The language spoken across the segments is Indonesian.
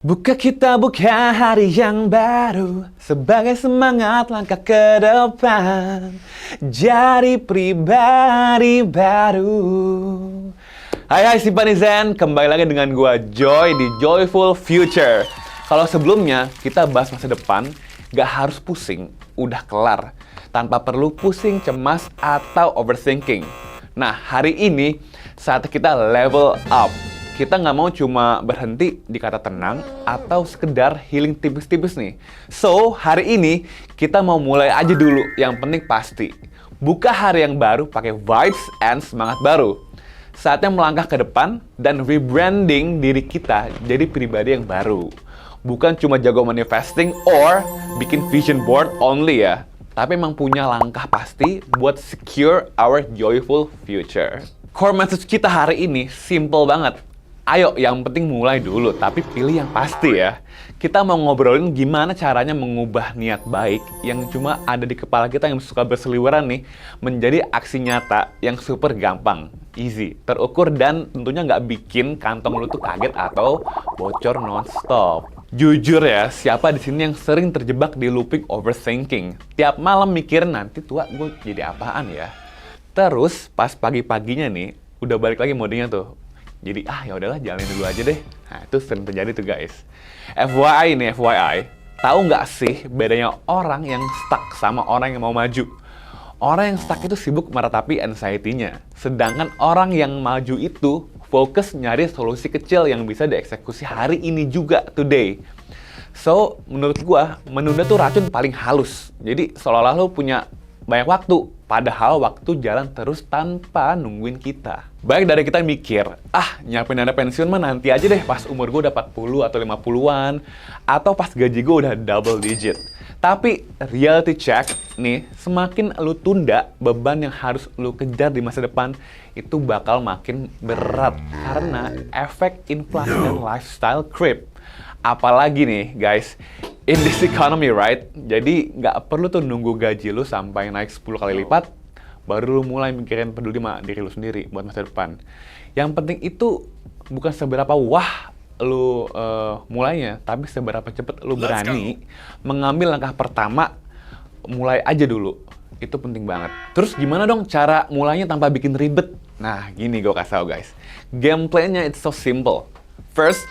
Buka kita buka hari yang baru sebagai semangat langkah ke depan. Jadi pribadi baru. Hai Simpanizen, kembali lagi dengan gua Joy di Joyful Future. Kalau sebelumnya kita bahas masa depan, gak harus pusing, udah kelar. Tanpa perlu pusing, cemas, atau overthinking. Nah, hari ini saat kita level up. Kita nggak mau cuma berhenti di kata tenang atau sekedar healing tipis-tipis nih. So, hari ini kita mau mulai aja dulu. Yang penting pasti, buka hari yang baru pakai vibes and semangat baru. Saatnya melangkah ke depan dan rebranding diri kita jadi pribadi yang baru. Bukan cuma jago manifesting or bikin vision board only ya. Tapi emang punya langkah pasti buat secure our joyful future. Core message kita hari ini simple banget. Ayo, yang penting mulai dulu, tapi pilih yang pasti ya. Kita mau ngobrolin gimana caranya mengubah niat baik yang cuma ada di kepala kita yang suka berseliweran nih, menjadi aksi nyata yang super gampang, easy, terukur, dan tentunya nggak bikin kantong lu tuh kaget atau bocor non-stop. Jujur ya, siapa di sini yang sering terjebak di looping overthinking? Tiap malam mikirin nanti tua gue jadi apaan ya? Terus pas pagi-paginya nih, udah balik lagi modenya tuh. Jadi ya udahlah, jalanin dulu aja deh. Nah, itu sering terjadi tuh guys. FYI nih, FYI, tahu nggak sih bedanya orang yang stuck sama orang yang mau maju? Orang yang stuck itu sibuk meratapi anxiety-nya. Sedangkan orang yang maju itu fokus nyari solusi kecil yang bisa dieksekusi hari ini juga, today. So, menurut gua, menunda tuh racun paling halus. Jadi, seolah-olah lu punya banyak waktu, padahal waktu jalan terus tanpa nungguin kita. Baik dari kita mikir, nyiapin dana pensiun mah nanti aja deh pas umur gue udah 40 atau 50-an, atau pas gaji gue udah double digit. Tapi reality check nih, semakin lu tunda, beban yang harus lu kejar di masa depan itu bakal makin berat karena efek inflasi dan lifestyle creep. Apalagi nih guys, in this economy, right? Jadi nggak perlu tuh nunggu gaji lu sampai naik 10 kali lipat, baru lu mulai mikirin peduli sama diri lu sendiri buat masa depan. Yang penting itu bukan seberapa wah lu mulainya, tapi seberapa cepet lu berani mengambil langkah pertama, mulai aja dulu. Itu penting banget. Terus gimana dong cara mulainya tanpa bikin ribet? Nah, gini gue kasih tau guys. Gameplaynya it's so simple. First,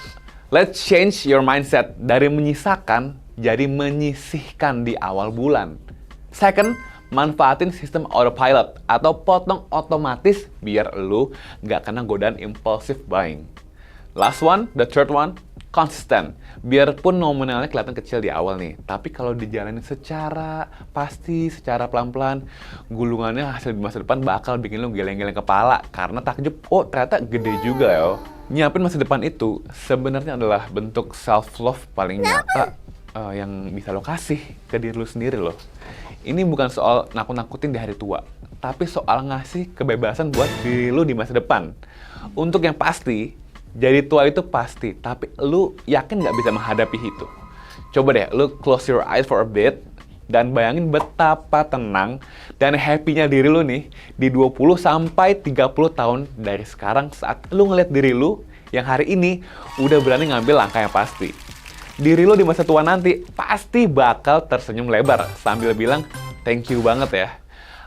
let's change your mindset dari menyisakan jadi menyisihkan di awal bulan. Second, manfaatin sistem autopilot atau potong otomatis biar lu nggak kena godaan impulsive buying. Last one, the third one, konsisten. Biarpun nominalnya kelihatan kecil di awal nih, tapi kalau dijalanin secara pasti, secara pelan-pelan, gulungannya hasil di masa depan bakal bikin lu geleng-geleng kepala karena takjub, ternyata gede juga ya. Nyiapin masa depan itu sebenarnya adalah bentuk self-love paling nyata yang bisa lo kasih ke diri lo sendiri loh. Ini bukan soal nakut-nakutin di hari tua, tapi soal ngasih kebebasan buat diri lo di masa depan. Untuk yang pasti, jadi tua itu pasti, tapi lo yakin nggak bisa menghadapi itu? Coba deh, lo close your eyes for a bit, dan bayangin betapa tenang dan happy-nya diri lu nih di 20 sampai 30 tahun dari sekarang saat lu ngeliat diri lu yang hari ini udah berani ngambil langkah yang pasti. Diri lu di masa tua nanti pasti bakal tersenyum lebar sambil bilang thank you banget ya.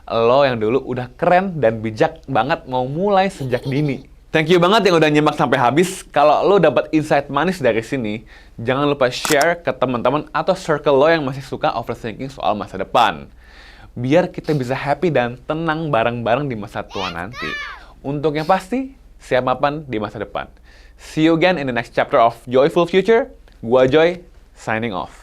Lo yang dulu udah keren dan bijak banget mau mulai sejak dini. Thank you banget yang udah nyimak sampai habis. Kalau lo dapat insight manis dari sini, jangan lupa share ke teman-teman atau circle lo yang masih suka overthinking soal masa depan. Biar kita bisa happy dan tenang bareng-bareng di masa tua nanti. Untuk yang pasti, siap mapan di masa depan. See you again in the next chapter of Joyful Future. Gua Joy, signing off.